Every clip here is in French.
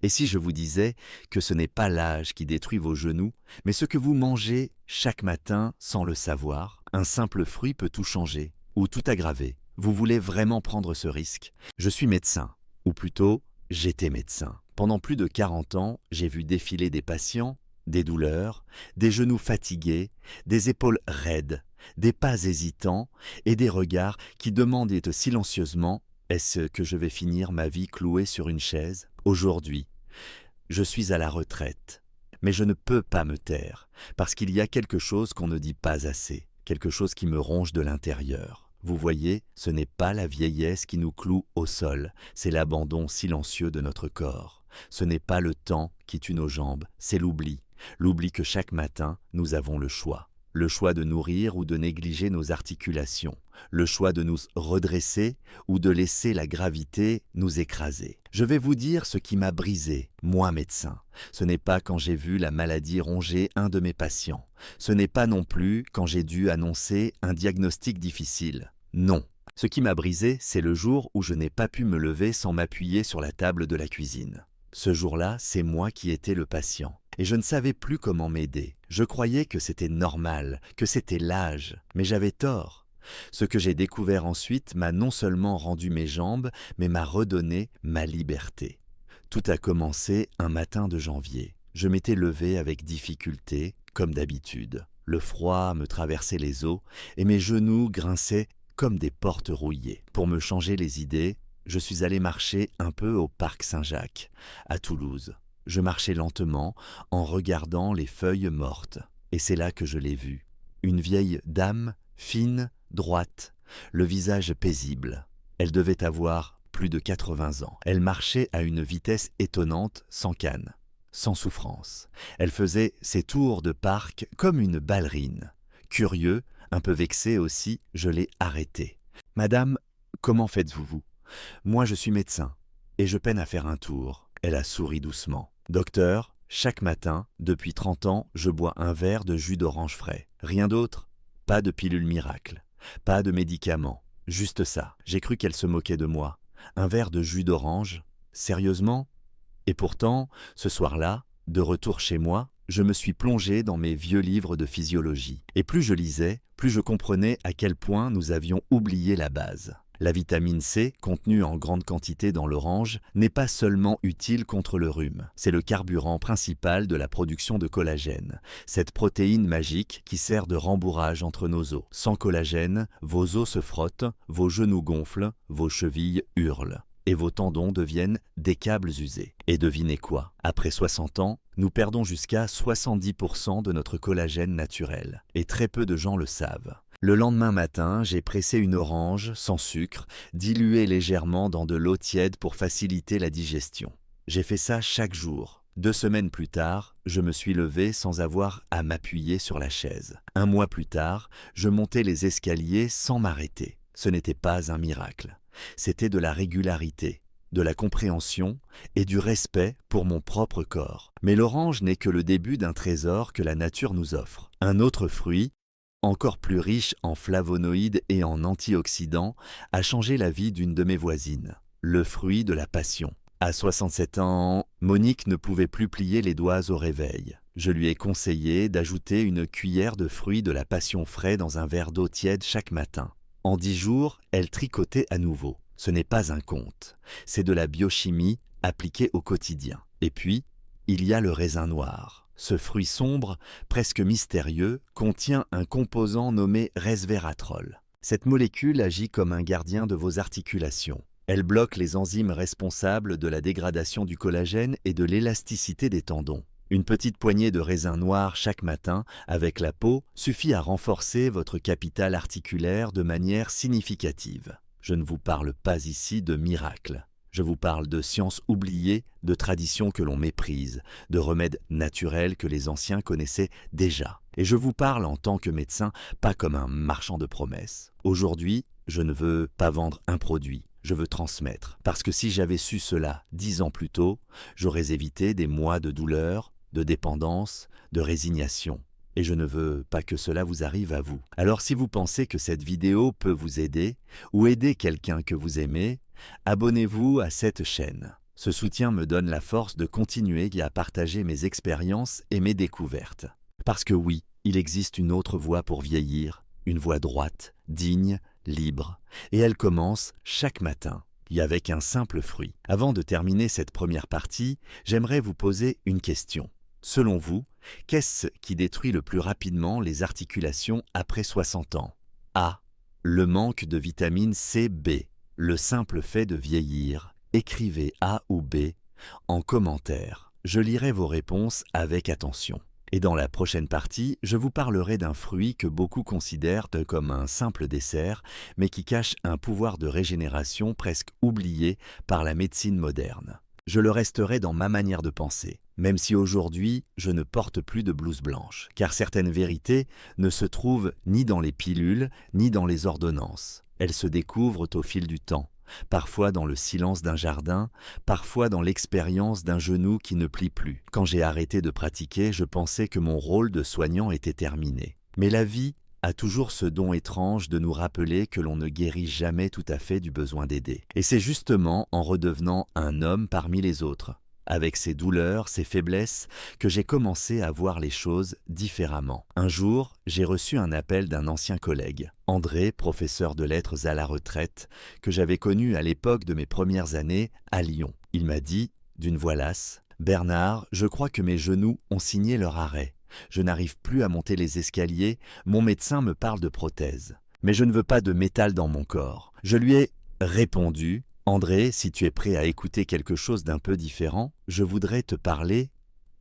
Et si je vous disais que ce n'est pas l'âge qui détruit vos genoux, mais ce que vous mangez chaque matin sans le savoir, un simple fruit peut tout changer ou tout aggraver. Vous voulez vraiment prendre ce risque? Je suis médecin, ou plutôt, j'étais médecin. Pendant plus de 40 ans, j'ai vu défiler des patients, des douleurs, des genoux fatigués, des épaules raides, des pas hésitants et des regards qui demandaient silencieusement: est-ce que je vais finir ma vie cloué sur une chaise? Aujourd'hui, je suis à la retraite, mais je ne peux pas me taire, parce qu'il y a quelque chose qu'on ne dit pas assez, quelque chose qui me ronge de l'intérieur. Vous voyez, ce n'est pas la vieillesse qui nous cloue au sol, c'est l'abandon silencieux de notre corps. Ce n'est pas le temps qui tue nos jambes, c'est l'oubli. L'oubli que chaque matin, nous avons le choix. Le choix de nourrir ou de négliger nos articulations. Le choix de nous redresser ou de laisser la gravité nous écraser. Je vais vous dire ce qui m'a brisé, moi médecin. Ce n'est pas quand j'ai vu la maladie ronger un de mes patients. Ce n'est pas non plus quand j'ai dû annoncer un diagnostic difficile. Non. Ce qui m'a brisé, c'est le jour où je n'ai pas pu me lever sans m'appuyer sur la table de la cuisine. Ce jour-là, c'est moi qui étais le patient. Et je ne savais plus comment m'aider. Je croyais que c'était normal, que c'était l'âge, mais j'avais tort. Ce que j'ai découvert ensuite m'a non seulement rendu mes jambes, mais m'a redonné ma liberté. Tout a commencé un matin de janvier. Je m'étais levé avec difficulté, comme d'habitude. Le froid me traversait les os et mes genoux grinçaient comme des portes rouillées. Pour me changer les idées, je suis allé marcher un peu au parc Saint-Jacques, à Toulouse. Je marchais lentement en regardant les feuilles mortes. Et c'est là que je l'ai vue. Une vieille dame, fine, droite, le visage paisible. Elle devait avoir plus de 80 ans. Elle marchait à une vitesse étonnante, sans canne, sans souffrance. Elle faisait ses tours de parc comme une ballerine. Curieux, un peu vexé aussi, je l'ai arrêtée. « Madame, comment faites-vous ? Moi je suis médecin, et je peine à faire un tour. » Elle a souri doucement. « Docteur, chaque matin, depuis 30 ans, je bois un verre de jus d'orange frais. Rien d'autre? Pas de pilule miracle. Pas de médicaments. Juste ça. » J'ai cru qu'elle se moquait de moi. Un verre de jus d'orange? Sérieusement? Et pourtant, ce soir-là, de retour chez moi, je me suis plongé dans mes vieux livres de physiologie. Et plus je lisais, plus je comprenais à quel point nous avions oublié la base. La vitamine C, contenue en grande quantité dans l'orange, n'est pas seulement utile contre le rhume. C'est le carburant principal de la production de collagène, cette protéine magique qui sert de rembourrage entre nos os. Sans collagène, vos os se frottent, vos genoux gonflent, vos chevilles hurlent. Et vos tendons deviennent des câbles usés. Et devinez quoi? Après 60 ans, nous perdons jusqu'à 70% de notre collagène naturel. Et très peu de gens le savent. Le lendemain matin, j'ai pressé une orange, sans sucre, diluée légèrement dans de l'eau tiède pour faciliter la digestion. J'ai fait ça chaque jour. 2 semaines plus tard, je me suis levé sans avoir à m'appuyer sur la chaise. 1 mois plus tard, je montais les escaliers sans m'arrêter. Ce n'était pas un miracle. C'était de la régularité, de la compréhension et du respect pour mon propre corps. Mais l'orange n'est que le début d'un trésor que la nature nous offre. Un autre fruit, encore plus riche en flavonoïdes et en antioxydants, a changé la vie d'une de mes voisines. Le fruit de la passion. À 67 ans, Monique ne pouvait plus plier les doigts au réveil. Je lui ai conseillé d'ajouter une cuillère de fruit de la passion frais dans un verre d'eau tiède chaque matin. En 10 jours, elle tricotait à nouveau. Ce n'est pas un conte, c'est de la biochimie appliquée au quotidien. Et puis, il y a le raisin noir. Ce fruit sombre, presque mystérieux, contient un composant nommé resveratrol. Cette molécule agit comme un gardien de vos articulations. Elle bloque les enzymes responsables de la dégradation du collagène et de l'élasticité des tendons. Une petite poignée de raisin noir chaque matin, avec la peau, suffit à renforcer votre capital articulaire de manière significative. Je ne vous parle pas ici de miracle. Je vous parle de sciences oubliées, de traditions que l'on méprise, de remèdes naturels que les anciens connaissaient déjà. Et je vous parle en tant que médecin, pas comme un marchand de promesses. Aujourd'hui, je ne veux pas vendre un produit, je veux transmettre. Parce que si j'avais su cela 10 ans plus tôt, j'aurais évité des mois de douleur, de dépendance, de résignation. Et je ne veux pas que cela vous arrive à vous. Alors si vous pensez que cette vidéo peut vous aider, ou aider quelqu'un que vous aimez, abonnez-vous à cette chaîne. Ce soutien me donne la force de continuer à partager mes expériences et mes découvertes. Parce que oui, il existe une autre voie pour vieillir, une voie droite, digne, libre, et elle commence chaque matin, et avec un simple fruit. Avant de terminer cette première partie, j'aimerais vous poser une question. Selon vous, qu'est-ce qui détruit le plus rapidement les articulations après 60 ans? A. Le manque de vitamine C, B. Le simple fait de vieillir. Écrivez A ou B en commentaire. Je lirai vos réponses avec attention. Et dans la prochaine partie, je vous parlerai d'un fruit que beaucoup considèrent comme un simple dessert, mais qui cache un pouvoir de régénération presque oublié par la médecine moderne. Je le resterai dans ma manière de penser, même si aujourd'hui je ne porte plus de blouse blanche, car certaines vérités ne se trouvent ni dans les pilules, ni dans les ordonnances. Elles se découvrent au fil du temps, parfois dans le silence d'un jardin, parfois dans l'expérience d'un genou qui ne plie plus. Quand j'ai arrêté de pratiquer, je pensais que mon rôle de soignant était terminé. Mais la vie a toujours ce don étrange de nous rappeler que l'on ne guérit jamais tout à fait du besoin d'aider. Et c'est justement en redevenant un homme parmi les autres, avec ses douleurs, ses faiblesses, que j'ai commencé à voir les choses différemment. Un jour, j'ai reçu un appel d'un ancien collègue, André, professeur de lettres à la retraite, que j'avais connu à l'époque de mes premières années à Lyon. Il m'a dit, d'une voix lasse, « Bernard, je crois que mes genoux ont signé leur arrêt. Je n'arrive plus à monter les escaliers, mon médecin me parle de prothèse. Mais je ne veux pas de métal dans mon corps. » Je lui ai répondu, « André, si tu es prêt à écouter quelque chose d'un peu différent, je voudrais te parler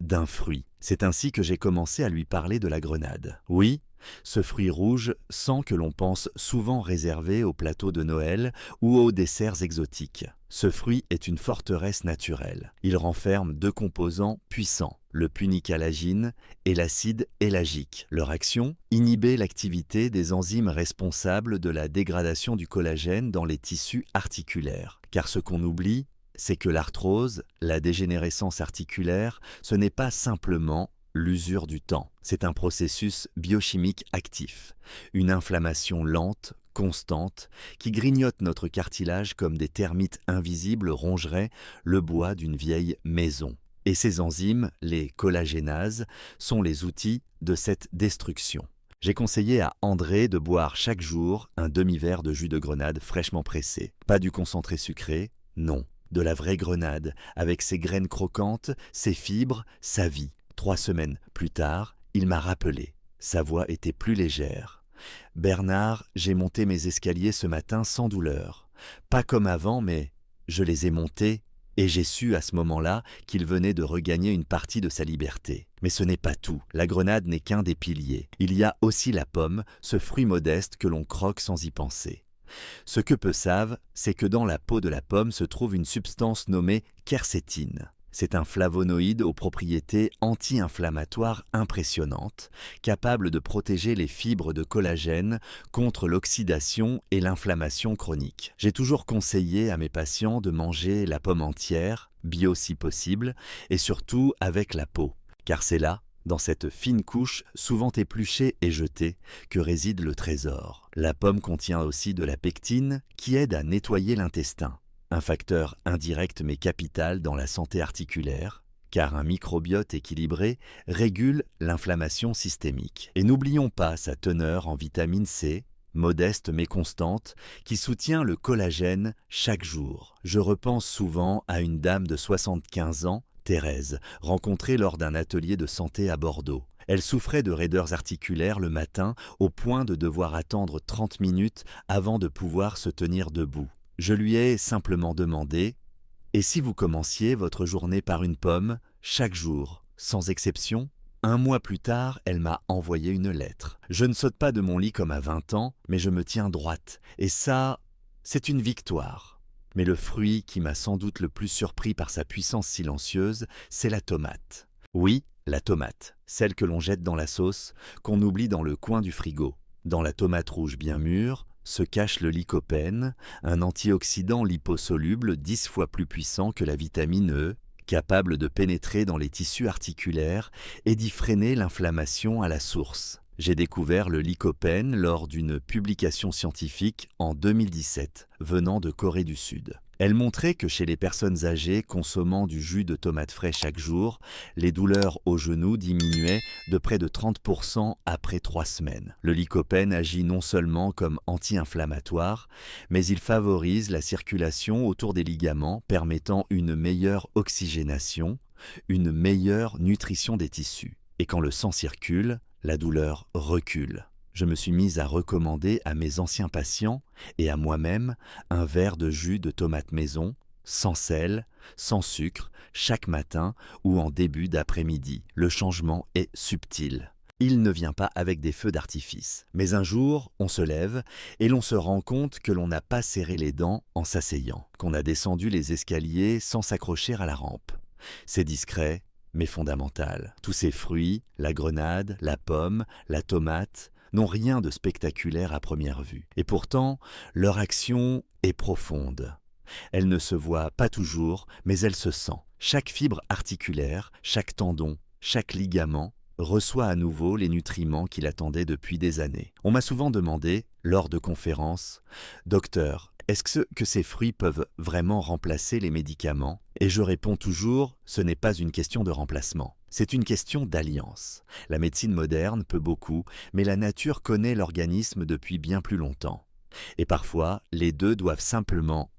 d'un fruit. » C'est ainsi que j'ai commencé à lui parler de la grenade. Oui, ce fruit rouge sans que l'on pense souvent réservé aux plateaux de Noël ou aux desserts exotiques. Ce fruit est une forteresse naturelle. Il renferme 2 composants puissants, le punicalagine et l'acide élagique. Leur action, inhiber l'activité des enzymes responsables de la dégradation du collagène dans les tissus articulaires. Car ce qu'on oublie, c'est que l'arthrose, la dégénérescence articulaire, ce n'est pas simplement l'usure du temps. C'est un processus biochimique actif, une inflammation lente, constante, qui grignote notre cartilage comme des termites invisibles rongeraient le bois d'une vieille maison. Et ces enzymes, les collagénases, sont les outils de cette destruction. J'ai conseillé à André de boire chaque jour un demi-verre de jus de grenade fraîchement pressé. Pas du concentré sucré, non. De la vraie grenade, avec ses graines croquantes, ses fibres, sa vie. 3 semaines plus tard, il m'a rappelé. Sa voix était plus légère. « Bernard, j'ai monté mes escaliers ce matin sans douleur. Pas comme avant, mais je les ai montés et j'ai su à ce moment-là qu'il venait de regagner une partie de sa liberté. Mais ce n'est pas tout. La grenade n'est qu'un des piliers. Il y a aussi la pomme, ce fruit modeste que l'on croque sans y penser. Ce que peu savent, c'est que dans la peau de la pomme se trouve une substance nommée quercétine. C'est un flavonoïde aux propriétés anti-inflammatoires impressionnantes, capable de protéger les fibres de collagène contre l'oxydation et l'inflammation chronique. J'ai toujours conseillé à mes patients de manger la pomme entière, bio si possible, et surtout avec la peau, car c'est là, dans cette fine couche, souvent épluchée et jetée, que réside le trésor. La pomme contient aussi de la pectine qui aide à nettoyer l'intestin, un facteur indirect mais capital dans la santé articulaire, car un microbiote équilibré régule l'inflammation systémique. Et n'oublions pas sa teneur en vitamine C, modeste mais constante, qui soutient le collagène chaque jour. Je repense souvent à une dame de 75 ans, Thérèse, rencontrée lors d'un atelier de santé à Bordeaux. Elle souffrait de raideurs articulaires le matin au point de devoir attendre 30 minutes avant de pouvoir se tenir debout. Je lui ai simplement demandé « Et si vous commenciez votre journée par une pomme, chaque jour, sans exception ?» 1 mois plus tard, elle m'a envoyé une lettre. Je ne saute pas de mon lit comme à 20 ans, mais je me tiens droite. Et ça, c'est une victoire. Mais le fruit qui m'a sans doute le plus surpris par sa puissance silencieuse, c'est la tomate. Oui, la tomate, celle que l'on jette dans la sauce, qu'on oublie dans le coin du frigo. Dans la tomate rouge bien mûre, se cache le lycopène, un antioxydant liposoluble 10 fois plus puissant que la vitamine E, capable de pénétrer dans les tissus articulaires et d'y freiner l'inflammation à la source. J'ai découvert le lycopène lors d'une publication scientifique en 2017, venant de Corée du Sud. Elle montrait que chez les personnes âgées consommant du jus de tomate frais chaque jour, les douleurs aux genoux diminuaient de près de 30% après 3 semaines. Le lycopène agit non seulement comme anti-inflammatoire, mais il favorise la circulation autour des ligaments, permettant une meilleure oxygénation, une meilleure nutrition des tissus. Et quand le sang circule, la douleur recule. Je me suis mise à recommander à mes anciens patients et à moi-même un verre de jus de tomate maison, sans sel, sans sucre, chaque matin ou en début d'après-midi. Le changement est subtil. Il ne vient pas avec des feux d'artifice. Mais un jour, on se lève et l'on se rend compte que l'on n'a pas serré les dents en s'asseyant, qu'on a descendu les escaliers sans s'accrocher à la rampe. C'est discret, mais fondamental. Tous ces fruits, la grenade, la pomme, la tomate, n'ont rien de spectaculaire à première vue. Et pourtant, leur action est profonde. Elle ne se voit pas toujours, mais elle se sent. Chaque fibre articulaire, chaque tendon, chaque ligament reçoit à nouveau les nutriments qu'il attendait depuis des années. On m'a souvent demandé, lors de conférences, « Docteur, est-ce que ces fruits peuvent vraiment remplacer les médicaments ?» Et je réponds toujours, ce n'est pas une question de remplacement. C'est une question d'alliance. La médecine moderne peut beaucoup, mais la nature connaît l'organisme depuis bien plus longtemps. Et parfois, les deux doivent simplement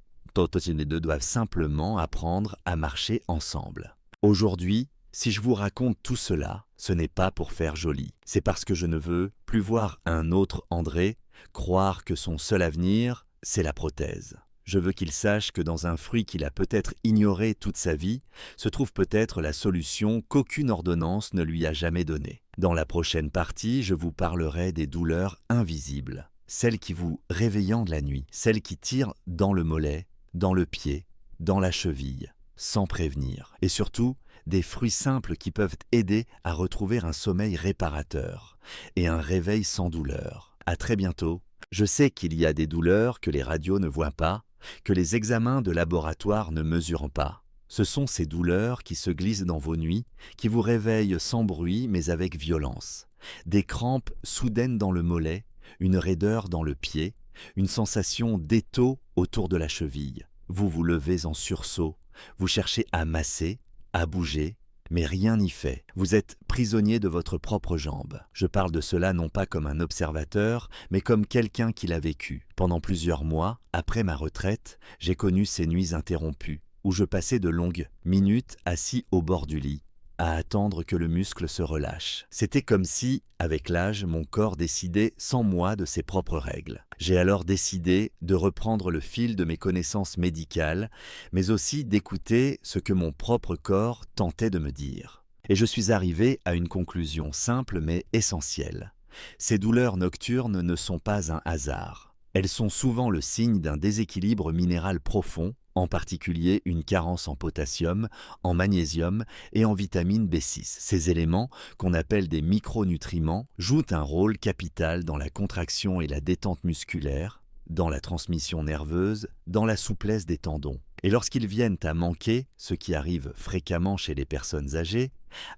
apprendre à marcher ensemble. Aujourd'hui, si je vous raconte tout cela, ce n'est pas pour faire joli. C'est parce que je ne veux plus voir un autre André croire que son seul avenir, c'est la prothèse. Je veux qu'il sache que dans un fruit qu'il a peut-être ignoré toute sa vie, se trouve peut-être la solution qu'aucune ordonnance ne lui a jamais donnée. Dans la prochaine partie, je vous parlerai des douleurs invisibles, celles qui vous réveillent de la nuit, celles qui tirent dans le mollet, dans le pied, dans la cheville, sans prévenir. Et surtout, des fruits simples qui peuvent aider à retrouver un sommeil réparateur et un réveil sans douleur. À très bientôt. Je sais qu'il y a des douleurs que les radios ne voient pas, que les examens de laboratoire ne mesurent pas. Ce sont ces douleurs qui se glissent dans vos nuits, qui vous réveillent sans bruit mais avec violence. Des crampes soudaines dans le mollet, une raideur dans le pied, une sensation d'étau autour de la cheville. Vous vous levez en sursaut, vous cherchez à masser, à bouger, mais rien n'y fait. Vous êtes prisonnier de votre propre jambe. Je parle de cela non pas comme un observateur, mais comme quelqu'un qui l'a vécu. Pendant plusieurs mois, après ma retraite, j'ai connu ces nuits interrompues, où je passais de longues minutes assis au bord du lit, à attendre que le muscle se relâche. C'était comme si, avec l'âge, mon corps décidait sans moi de ses propres règles. J'ai alors décidé de reprendre le fil de mes connaissances médicales, mais aussi d'écouter ce que mon propre corps tentait de me dire. Et je suis arrivé à une conclusion simple mais essentielle. Ces douleurs nocturnes ne sont pas un hasard. Elles sont souvent le signe d'un déséquilibre minéral profond, en particulier une carence en potassium, en magnésium et en vitamine B6. Ces éléments, qu'on appelle des micronutriments, jouent un rôle capital dans la contraction et la détente musculaire, dans la transmission nerveuse, dans la souplesse des tendons. Et lorsqu'ils viennent à manquer, ce qui arrive fréquemment chez les personnes âgées,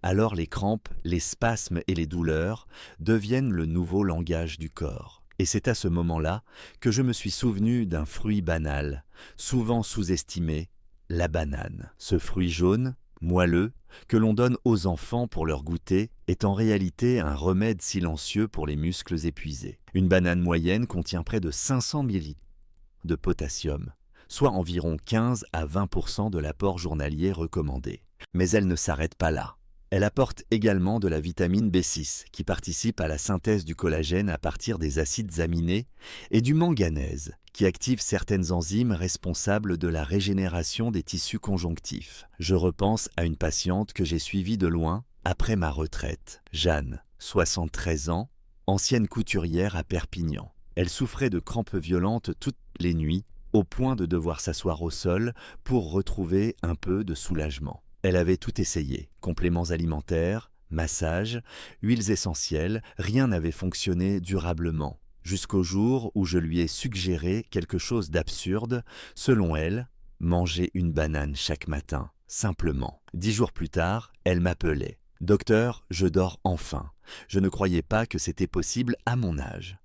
alors les crampes, les spasmes et les douleurs deviennent le nouveau langage du corps. Et c'est à ce moment-là que je me suis souvenu d'un fruit banal, souvent sous-estimé, la banane. Ce fruit jaune, moelleux, que l'on donne aux enfants pour leur goûter, est en réalité un remède silencieux pour les muscles épuisés. Une banane moyenne contient près de 500 ml de potassium, soit environ 15 à 20% de l'apport journalier recommandé. Mais elle ne s'arrête pas là. Elle apporte également de la vitamine B6 qui participe à la synthèse du collagène à partir des acides aminés et du manganèse qui active certaines enzymes responsables de la régénération des tissus conjonctifs. Je repense à une patiente que j'ai suivie de loin après ma retraite, Jeanne, 73 ans, ancienne couturière à Perpignan. Elle souffrait de crampes violentes toutes les nuits au point de devoir s'asseoir au sol pour retrouver un peu de soulagement. Elle avait tout essayé, compléments alimentaires, massages, huiles essentielles, rien n'avait fonctionné durablement, jusqu'au jour où je lui ai suggéré quelque chose d'absurde, selon elle, manger une banane chaque matin, simplement. 10 jours plus tard, elle m'appelait. « Docteur, je dors enfin. Je ne croyais pas que c'était possible à mon âge. »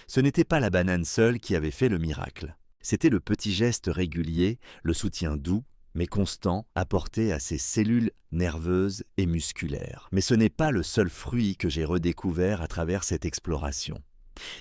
Ce n'était pas la banane seule qui avait fait le miracle. C'était le petit geste régulier, le soutien doux, mais constant, apporté à ces cellules nerveuses et musculaires. Mais ce n'est pas le seul fruit que j'ai redécouvert à travers cette exploration.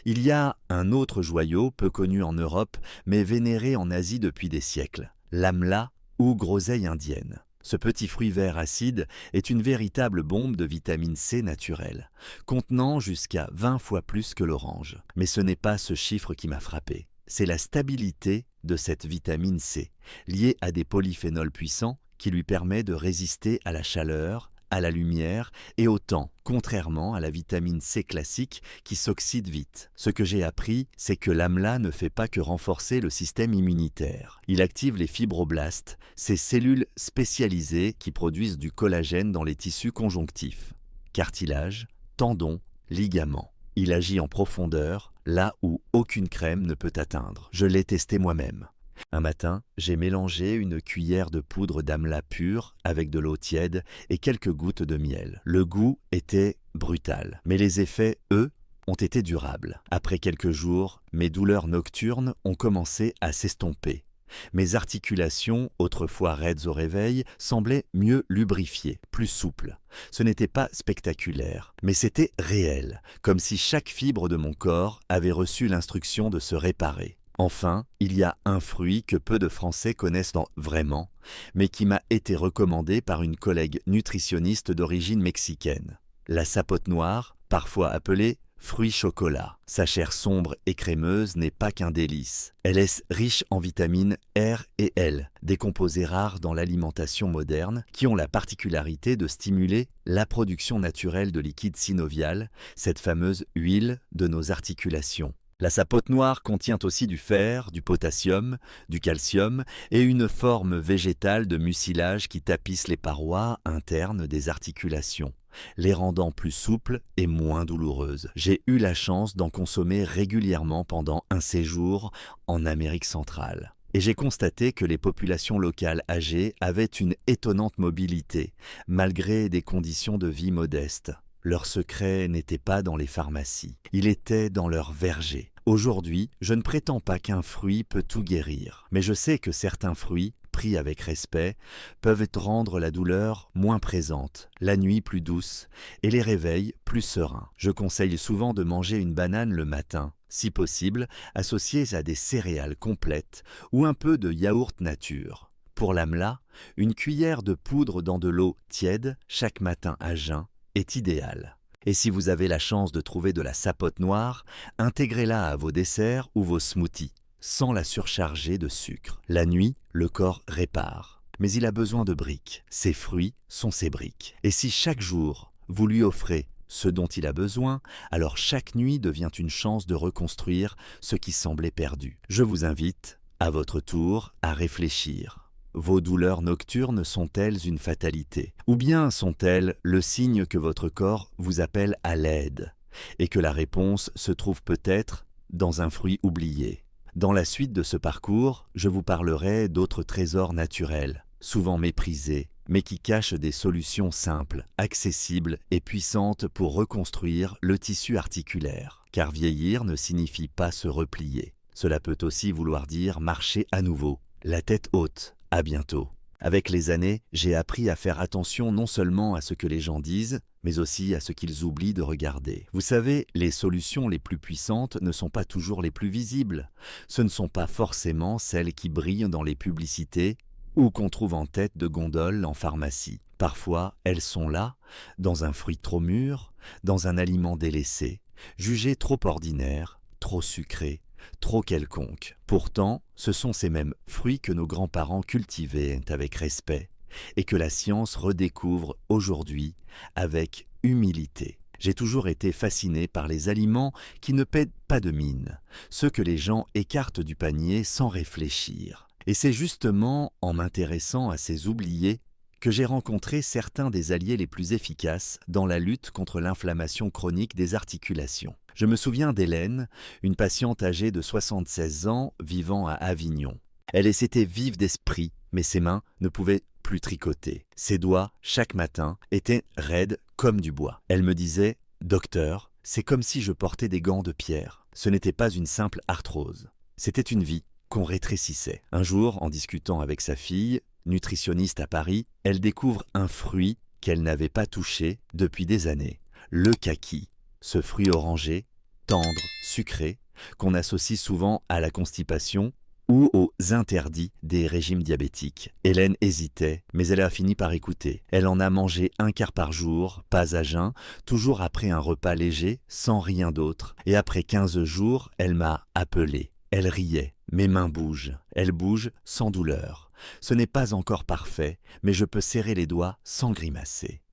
Il y a un autre joyau peu connu en Europe, mais vénéré en Asie depuis des siècles, l'amla ou groseille indienne. Ce petit fruit vert acide est une véritable bombe de vitamine C naturelle, contenant jusqu'à 20 fois plus que l'orange. Mais ce n'est pas ce chiffre qui m'a frappé. C'est la stabilité de cette vitamine C, liée à des polyphénols puissants qui lui permet de résister à la chaleur, à la lumière et au temps, contrairement à la vitamine C classique qui s'oxyde vite. Ce que j'ai appris, c'est que l'amla ne fait pas que renforcer le système immunitaire. Il active les fibroblastes, ces cellules spécialisées qui produisent du collagène dans les tissus conjonctifs, cartilage, tendons, ligaments. Il agit en profondeur, là où aucune crème ne peut atteindre. Je l'ai testé moi-même. Un matin, j'ai mélangé une cuillère de poudre d'amla pure avec de l'eau tiède et quelques gouttes de miel. Le goût était brutal, mais les effets, eux, ont été durables. Après quelques jours, mes douleurs nocturnes ont commencé à s'estomper. Mes articulations, autrefois raides au réveil, semblaient mieux lubrifiées, plus souples. Ce n'était pas spectaculaire, mais c'était réel, comme si chaque fibre de mon corps avait reçu l'instruction de se réparer. Enfin, il y a un fruit que peu de Français connaissent vraiment, mais qui m'a été recommandé par une collègue nutritionniste d'origine mexicaine. La sapote noire, parfois appelée fruit chocolat. Sa chair sombre et crémeuse n'est pas qu'un délice. Elle est riche en vitamines R et L, des composés rares dans l'alimentation moderne, qui ont la particularité de stimuler la production naturelle de liquide synovial, cette fameuse huile de nos articulations. La sapote noire contient aussi du fer, du potassium, du calcium et une forme végétale de mucilage qui tapisse les parois internes des articulations, les rendant plus souples et moins douloureuses. J'ai eu la chance d'en consommer régulièrement pendant un séjour en Amérique centrale. Et j'ai constaté que les populations locales âgées avaient une étonnante mobilité, malgré des conditions de vie modestes. Leur secret n'était pas dans les pharmacies, il était dans leurs vergers. Aujourd'hui, je ne prétends pas qu'un fruit peut tout guérir, mais je sais que certains fruits, pris avec respect, peuvent rendre la douleur moins présente, la nuit plus douce et les réveils plus sereins. Je conseille souvent de manger une banane le matin, si possible associée à des céréales complètes ou un peu de yaourt nature. Pour l'amla, une cuillère de poudre dans de l'eau tiède chaque matin à jeun est idéal. Et si vous avez la chance de trouver de la sapote noire, intégrez-la à vos desserts ou vos smoothies, sans la surcharger de sucre. La nuit, le corps répare. Mais il a besoin de briques. Ces fruits sont ces briques. Et si chaque jour, vous lui offrez ce dont il a besoin, alors chaque nuit devient une chance de reconstruire ce qui semblait perdu. Je vous invite, à votre tour, à réfléchir. Vos douleurs nocturnes sont-elles une fatalité? Ou bien sont-elles le signe que votre corps vous appelle à l'aide et que la réponse se trouve peut-être dans un fruit oublié? Dans la suite de ce parcours, je vous parlerai d'autres trésors naturels, souvent méprisés, mais qui cachent des solutions simples, accessibles et puissantes pour reconstruire le tissu articulaire. Car vieillir ne signifie pas se replier. Cela peut aussi vouloir dire marcher à nouveau, la tête haute. À bientôt. Avec les années, j'ai appris à faire attention non seulement à ce que les gens disent, mais aussi à ce qu'ils oublient de regarder. Vous savez, les solutions les plus puissantes ne sont pas toujours les plus visibles. Ce ne sont pas forcément celles qui brillent dans les publicités ou qu'on trouve en tête de gondole en pharmacie. Parfois, elles sont là, dans un fruit trop mûr, dans un aliment délaissé, jugé trop ordinaire, trop sucré, trop quelconque. Pourtant, ce sont ces mêmes fruits que nos grands-parents cultivaient avec respect et que la science redécouvre aujourd'hui avec humilité. J'ai toujours été fasciné par les aliments qui ne paient pas de mine, ceux que les gens écartent du panier sans réfléchir. Et c'est justement en m'intéressant à ces oubliés que j'ai rencontré certains des alliés les plus efficaces dans la lutte contre l'inflammation chronique des articulations. Je me souviens d'Hélène, une patiente âgée de 76 ans vivant à Avignon. Elle était vive d'esprit, mais ses mains ne pouvaient plus tricoter. Ses doigts, chaque matin, étaient raides comme du bois. Elle me disait « Docteur, c'est comme si je portais des gants de pierre. Ce n'était pas une simple arthrose. C'était une vie qu'on rétrécissait. Un jour, en discutant avec sa fille, nutritionniste à Paris, elle découvre un fruit qu'elle n'avait pas touché depuis des années, le kaki. Ce fruit orangé, tendre, sucré, qu'on associe souvent à la constipation ou aux interdits des régimes diabétiques. Hélène hésitait, mais elle a fini par écouter. Elle en a mangé un quart par jour, pas à jeun, toujours après un repas léger, sans rien d'autre. Et après 15 jours, elle m'a appelé. Elle riait. Mes mains bougent. Elles bougent sans douleur. Ce n'est pas encore parfait, mais je peux serrer les doigts sans grimacer.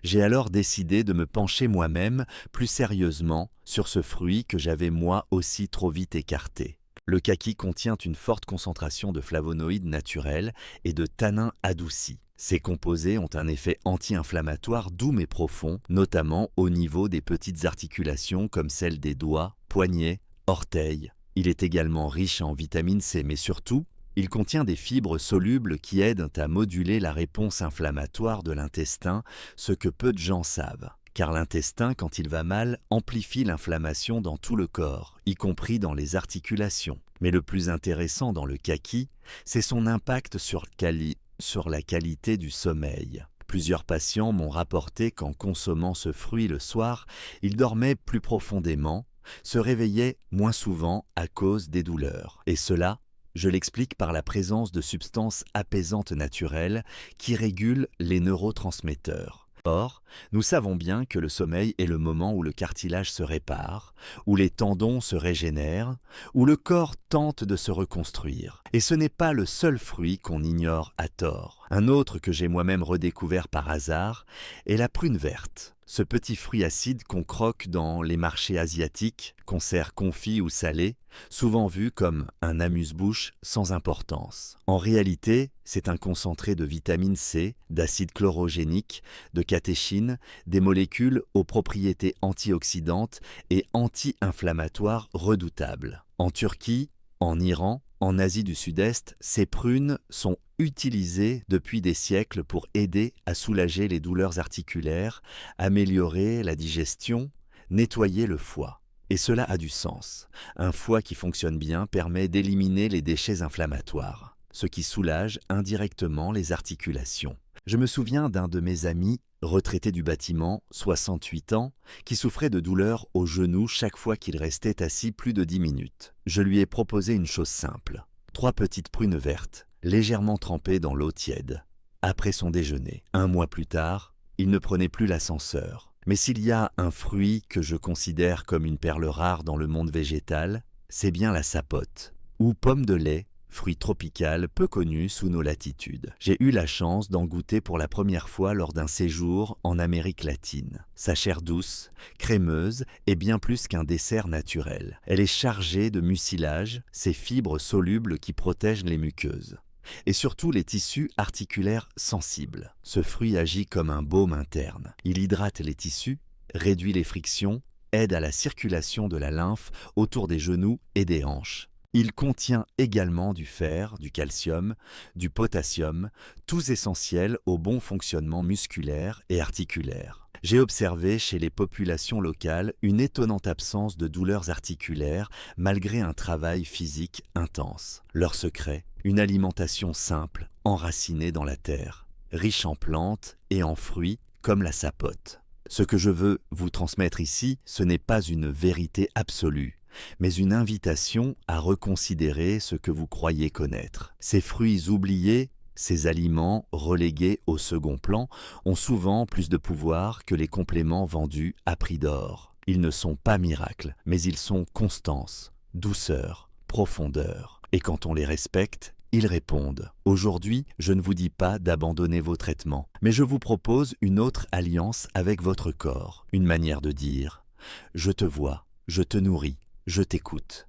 J'ai alors décidé de me pencher moi-même, plus sérieusement, sur ce fruit que j'avais moi aussi trop vite écarté. Le kaki contient une forte concentration de flavonoïdes naturels et de tanins adoucis. Ces composés ont un effet anti-inflammatoire doux mais profond, notamment au niveau des petites articulations comme celles des doigts, poignets, orteils. Il est également riche en vitamine C, mais surtout, il contient des fibres solubles qui aident à moduler la réponse inflammatoire de l'intestin, ce que peu de gens savent. Car l'intestin, quand il va mal, amplifie l'inflammation dans tout le corps, y compris dans les articulations. Mais le plus intéressant dans le kaki, c'est son impact sur la qualité du sommeil. Plusieurs patients m'ont rapporté qu'en consommant ce fruit le soir, ils dormaient plus profondément, se réveillaient moins souvent à cause des douleurs. Et cela, je l'explique par la présence de substances apaisantes naturelles qui régulent les neurotransmetteurs. Or, nous savons bien que le sommeil est le moment où le cartilage se répare, où les tendons se régénèrent, où le corps tente de se reconstruire. Et ce n'est pas le seul fruit qu'on ignore à tort. Un autre que j'ai moi-même redécouvert par hasard est la prune verte. Ce petit fruit acide qu'on croque dans les marchés asiatiques, qu'on sert confit ou salé, souvent vu comme un amuse-bouche sans importance. En réalité, c'est un concentré de vitamine C, d'acide chlorogénique, de catéchine, des molécules aux propriétés antioxydantes et anti-inflammatoires redoutables. En Turquie, en Iran, en Asie du Sud-Est, ces prunes sont utilisées depuis des siècles pour aider à soulager les douleurs articulaires, améliorer la digestion, nettoyer le foie. Et cela a du sens. Un foie qui fonctionne bien permet d'éliminer les déchets inflammatoires, ce qui soulage indirectement les articulations. Je me souviens d'un de mes amis, retraité du bâtiment, 68 ans, qui souffrait de douleurs au genou chaque fois qu'il restait assis plus de 10 minutes. Je lui ai proposé une chose simple, 3 petites prunes vertes, légèrement trempées dans l'eau tiède. Après son déjeuner, 1 mois plus tard, il ne prenait plus l'ascenseur. Mais s'il y a un fruit que je considère comme une perle rare dans le monde végétal, c'est bien la sapote, ou pomme de lait, fruit tropical peu connu sous nos latitudes. J'ai eu la chance d'en goûter pour la première fois lors d'un séjour en Amérique latine. Sa chair douce, crémeuse, est bien plus qu'un dessert naturel. Elle est chargée de mucilage, ces fibres solubles qui protègent les muqueuses. Et surtout les tissus articulaires sensibles. Ce fruit agit comme un baume interne. Il hydrate les tissus, réduit les frictions, aide à la circulation de la lymphe autour des genoux et des hanches. Il contient également du fer, du calcium, du potassium, tous essentiels au bon fonctionnement musculaire et articulaire. J'ai observé chez les populations locales une étonnante absence de douleurs articulaires malgré un travail physique intense. Leur secret, une alimentation simple, enracinée dans la terre, riche en plantes et en fruits comme la sapote. Ce que je veux vous transmettre ici, ce n'est pas une vérité absolue, mais une invitation à reconsidérer ce que vous croyez connaître. Ces fruits oubliés, ces aliments relégués au second plan, ont souvent plus de pouvoir que les compléments vendus à prix d'or. Ils ne sont pas miracles, mais ils sont constance, douceur, profondeur. Et quand on les respecte, ils répondent. Aujourd'hui, je ne vous dis pas d'abandonner vos traitements, mais je vous propose une autre alliance avec votre corps, une manière de dire « Je te vois, je te nourris, je t'écoute ».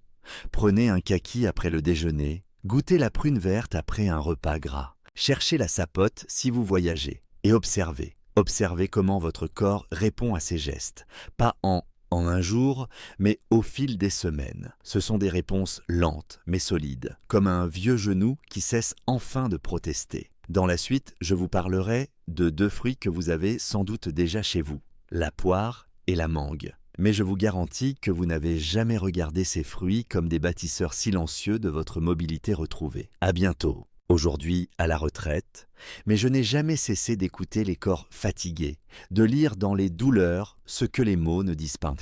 Prenez un kaki après le déjeuner, goûtez la prune verte après un repas gras. Cherchez la sapote si vous voyagez et observez. Observez comment votre corps répond à ces gestes, pas en un jour, mais au fil des semaines. Ce sont des réponses lentes mais solides, comme un vieux genou qui cesse enfin de protester. Dans la suite, je vous parlerai de 2 fruits que vous avez sans doute déjà chez vous, la poire et la mangue. Mais je vous garantis que vous n'avez jamais regardé ces fruits comme des bâtisseurs silencieux de votre mobilité retrouvée. À bientôt. Aujourd'hui à la retraite, mais je n'ai jamais cessé d'écouter les corps fatigués, de lire dans les douleurs ce que les mots ne disent pas.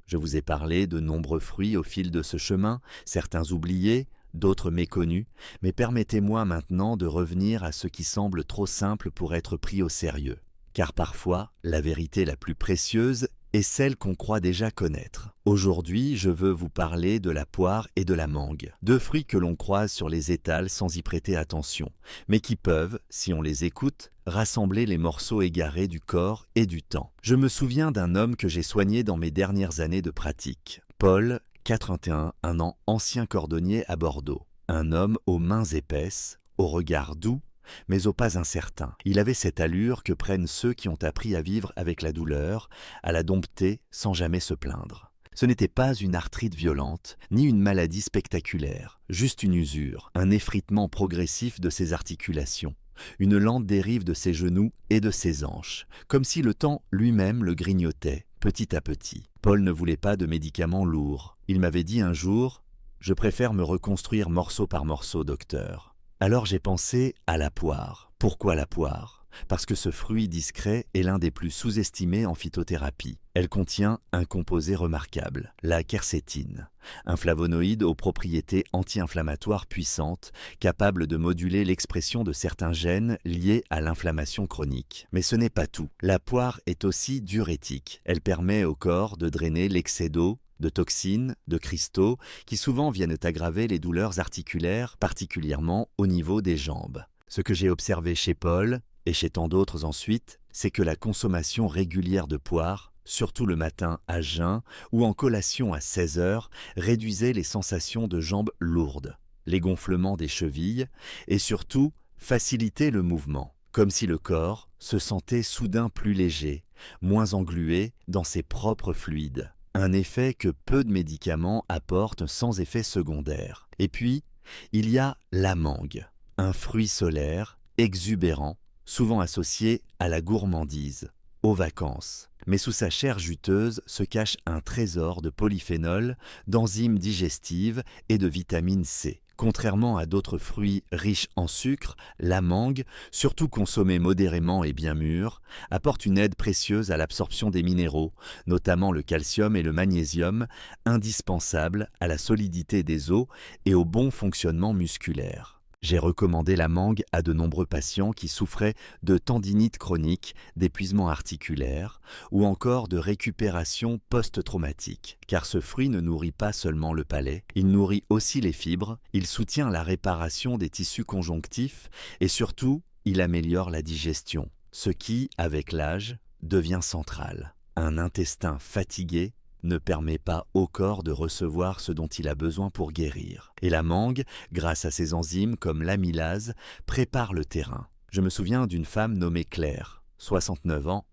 Je vous ai parlé de nombreux fruits au fil de ce chemin, certains oubliés, d'autres méconnus, mais permettez-moi maintenant de revenir à ce qui semble trop simple pour être pris au sérieux. Car parfois, la vérité la plus précieuse est celle qu'on croit déjà connaître. Aujourd'hui, je veux vous parler de la poire et de la mangue, deux fruits que l'on croise sur les étals sans y prêter attention, mais qui peuvent, si on les écoute, rassembler les morceaux égarés du corps et du temps. Je me souviens d'un homme que j'ai soigné dans mes dernières années de pratique. Paul, 81, un an ancien cordonnier à Bordeaux. Un homme aux mains épaisses, au regard doux, mais au pas incertain. Il avait cette allure que prennent ceux qui ont appris à vivre avec la douleur, à la dompter sans jamais se plaindre. Ce n'était pas une arthrite violente, ni une maladie spectaculaire, juste une usure, un effritement progressif de ses articulations, une lente dérive de ses genoux et de ses hanches, comme si le temps lui-même le grignotait, petit à petit. Paul ne voulait pas de médicaments lourds. Il m'avait dit un jour « Je préfère me reconstruire morceau par morceau, docteur ». Alors j'ai pensé à la poire. Pourquoi la poire? Parce que ce fruit discret est l'un des plus sous-estimés en phytothérapie. Elle contient un composé remarquable, la quercétine, un flavonoïde aux propriétés anti-inflammatoires puissantes, capable de moduler l'expression de certains gènes liés à l'inflammation chronique. Mais ce n'est pas tout. La poire est aussi diurétique. Elle permet au corps de drainer l'excès d'eau, de toxines, de cristaux, qui souvent viennent aggraver les douleurs articulaires, particulièrement au niveau des jambes. Ce que j'ai observé chez Paul, et chez tant d'autres ensuite, c'est que la consommation régulière de poire, surtout le matin à jeun ou en collation à 16 heures, réduisait les sensations de jambes lourdes, les gonflements des chevilles, et surtout facilitait le mouvement, comme si le corps se sentait soudain plus léger, moins englué dans ses propres fluides. Un effet que peu de médicaments apportent sans effet secondaire. Et puis, il y a la mangue, un fruit solaire, exubérant, souvent associé à la gourmandise, aux vacances. Mais sous sa chair juteuse se cache un trésor de polyphénol, d'enzymes digestives et de vitamine C. Contrairement à d'autres fruits riches en sucre, la mangue, surtout consommée modérément et bien mûre, apporte une aide précieuse à l'absorption des minéraux, notamment le calcium et le magnésium, indispensables à la solidité des os et au bon fonctionnement musculaire. J'ai recommandé la mangue à de nombreux patients qui souffraient de tendinite chronique, d'épuisement articulaire ou encore de récupération post-traumatique. Car ce fruit ne nourrit pas seulement le palais, il nourrit aussi les fibres, il soutient la réparation des tissus conjonctifs et surtout, il améliore la digestion, ce qui, avec l'âge, devient central. Un intestin fatigué ne permet pas au corps de recevoir ce dont il a besoin pour guérir. Et la mangue, grâce à ses enzymes comme l'amylase, prépare le terrain. Je me souviens d'une femme nommée Claire, 69 ans,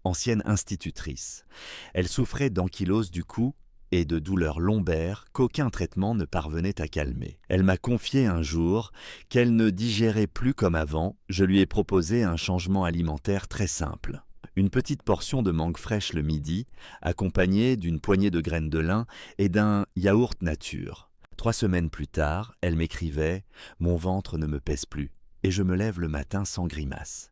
ancienne institutrice. Elle souffrait d'ankylose du cou et de douleurs lombaires qu'aucun traitement ne parvenait à calmer. Elle m'a confié un jour qu'elle ne digérait plus comme avant. Je lui ai proposé un changement alimentaire très simple. Une petite portion de mangue fraîche le midi, accompagnée d'une poignée de graines de lin et d'un yaourt nature. 3 semaines plus tard, elle m'écrivait « Mon ventre ne me pèse plus et je me lève le matin sans grimace ».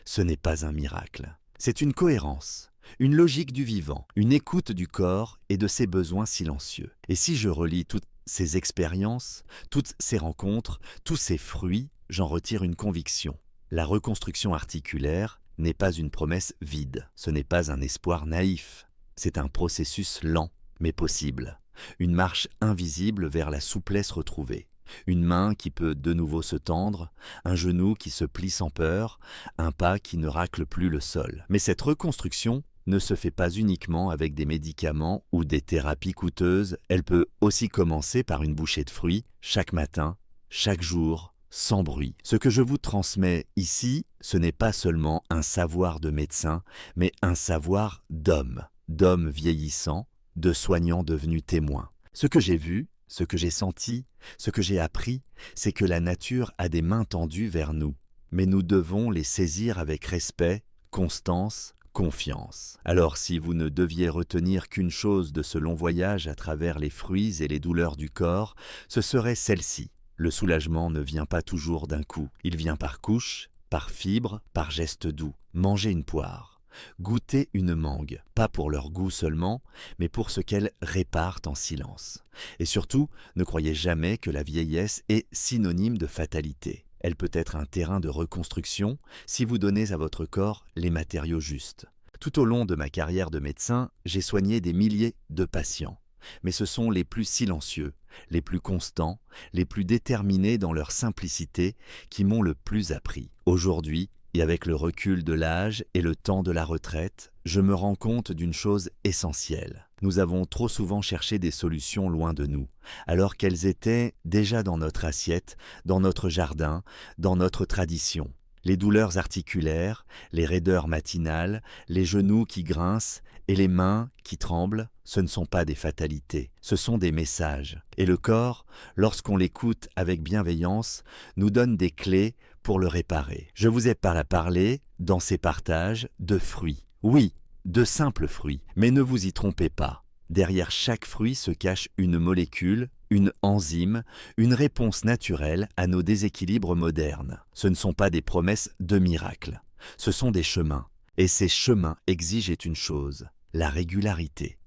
Ce n'est pas un miracle. C'est une cohérence, une logique du vivant, une écoute du corps et de ses besoins silencieux. Et si je relis toutes ces expériences, toutes ces rencontres, tous ces fruits, j'en retire une conviction. La reconstruction articulaire n'est pas une promesse vide, ce n'est pas un espoir naïf. C'est un processus lent, mais possible. Une marche invisible vers la souplesse retrouvée. Une main qui peut de nouveau se tendre, un genou qui se plie sans peur, un pas qui ne racle plus le sol. Mais cette reconstruction ne se fait pas uniquement avec des médicaments ou des thérapies coûteuses, elle peut aussi commencer par une bouchée de fruits, chaque matin, chaque jour, sans bruit. Ce que je vous transmets ici, ce n'est pas seulement un savoir de médecin, mais un savoir d'homme vieillissant, de soignant devenu témoin. Ce que j'ai vu, ce que j'ai senti, ce que j'ai appris, c'est que la nature a des mains tendues vers nous, mais nous devons les saisir avec respect, constance, confiance. Alors si vous ne deviez retenir qu'une chose de ce long voyage à travers les fruits et les douleurs du corps, ce serait celle-ci. Le soulagement ne vient pas toujours d'un coup. Il vient par couches, par fibres, par gestes doux. Mangez une poire. Goûtez une mangue, pas pour leur goût seulement, mais pour ce qu'elles réparent en silence. Et surtout, ne croyez jamais que la vieillesse est synonyme de fatalité. Elle peut être un terrain de reconstruction si vous donnez à votre corps les matériaux justes. Tout au long de ma carrière de médecin, j'ai soigné des milliers de patients. Mais ce sont les plus silencieux, les plus constants, les plus déterminés dans leur simplicité qui m'ont le plus appris. Aujourd'hui, et avec le recul de l'âge et le temps de la retraite, je me rends compte d'une chose essentielle. Nous avons trop souvent cherché des solutions loin de nous, alors qu'elles étaient déjà dans notre assiette, dans notre jardin, dans notre tradition. Les douleurs articulaires, les raideurs matinales, les genoux qui grincent et les mains qui tremblent, ce ne sont pas des fatalités, ce sont des messages. Et le corps, lorsqu'on l'écoute avec bienveillance, nous donne des clés pour le réparer. Je vous ai parlé, dans ces partages, de fruits. Oui, de simples fruits, mais ne vous y trompez pas. Derrière chaque fruit se cache une molécule, une enzyme, une réponse naturelle à nos déséquilibres modernes. Ce ne sont pas des promesses de miracles, ce sont des chemins. Et ces chemins exigent une chose, la régularité.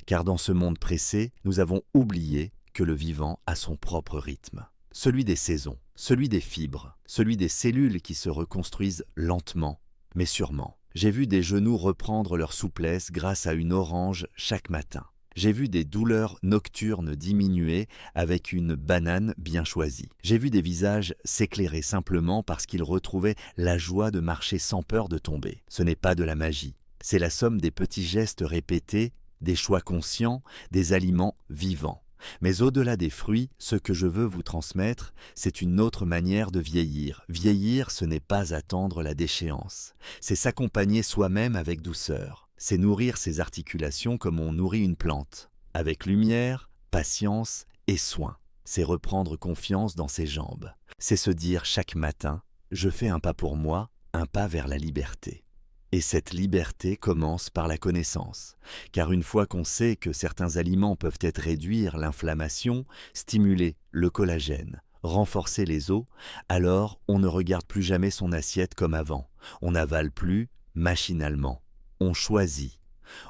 Car dans ce monde pressé, nous avons oublié que le vivant a son propre rythme. Celui des saisons, celui des fibres, celui des cellules qui se reconstruisent lentement, mais sûrement. J'ai vu des genoux reprendre leur souplesse grâce à une orange chaque matin. J'ai vu des douleurs nocturnes diminuer avec une banane bien choisie. J'ai vu des visages s'éclairer simplement parce qu'ils retrouvaient la joie de marcher sans peur de tomber. Ce n'est pas de la magie, c'est la somme des petits gestes répétés, des choix conscients, des aliments vivants. Mais au-delà des fruits, ce que je veux vous transmettre, c'est une autre manière de vieillir. Vieillir, ce n'est pas attendre la déchéance, c'est s'accompagner soi-même avec douceur. C'est nourrir ses articulations comme on nourrit une plante, avec lumière, patience et soin. C'est reprendre confiance dans ses jambes. C'est se dire chaque matin, je fais un pas pour moi, un pas vers la liberté. Et cette liberté commence par la connaissance, car une fois qu'on sait que certains aliments peuvent réduire l'inflammation, stimuler le collagène, renforcer les os, alors on ne regarde plus jamais son assiette comme avant, on n'avale plus machinalement, on choisit,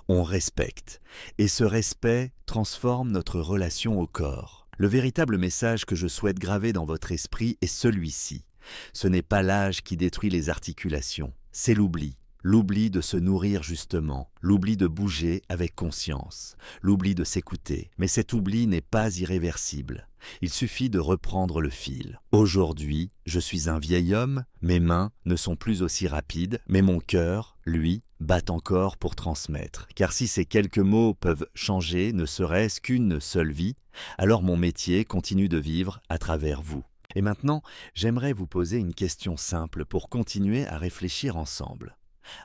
on respecte, et ce respect transforme notre relation au corps. Le véritable message que je souhaite graver dans votre esprit est celui-ci. Ce n'est pas l'âge qui détruit les articulations, c'est l'oubli. L'oubli de se nourrir justement, l'oubli de bouger avec conscience, l'oubli de s'écouter. Mais cet oubli n'est pas irréversible. Il suffit de reprendre le fil. Aujourd'hui, je suis un vieil homme, mes mains ne sont plus aussi rapides, mais mon cœur, lui, bat encore pour transmettre. Car si ces quelques mots peuvent changer ne serait-ce qu'une seule vie, alors mon métier continue de vivre à travers vous. Et maintenant, j'aimerais vous poser une question simple pour continuer à réfléchir ensemble.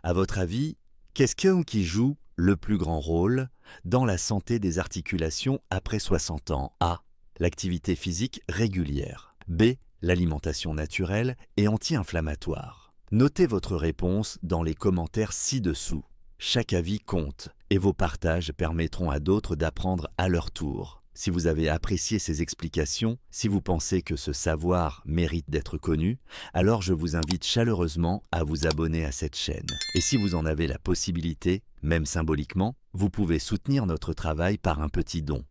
À votre avis, qu'est-ce qui joue le plus grand rôle dans la santé des articulations après 60 ans? A. L'activité physique régulière. B. L'alimentation naturelle et anti-inflammatoire. Notez votre réponse dans les commentaires ci-dessous. Chaque avis compte et vos partages permettront à d'autres d'apprendre à leur tour. Si vous avez apprécié ces explications, si vous pensez que ce savoir mérite d'être connu, alors je vous invite chaleureusement à vous abonner à cette chaîne. Et si vous en avez la possibilité, même symboliquement, vous pouvez soutenir notre travail par un petit don.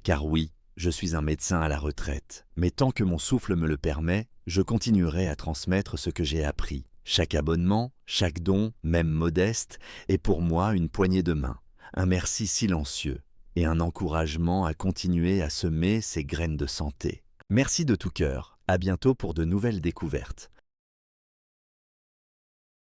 Car oui, je suis un médecin à la retraite, mais tant que mon souffle me le permet, je continuerai à transmettre ce que j'ai appris. Chaque abonnement, chaque don, même modeste, est pour moi une poignée de main, un merci silencieux et un encouragement à continuer à semer ces graines de santé. Merci de tout cœur, à bientôt pour de nouvelles découvertes.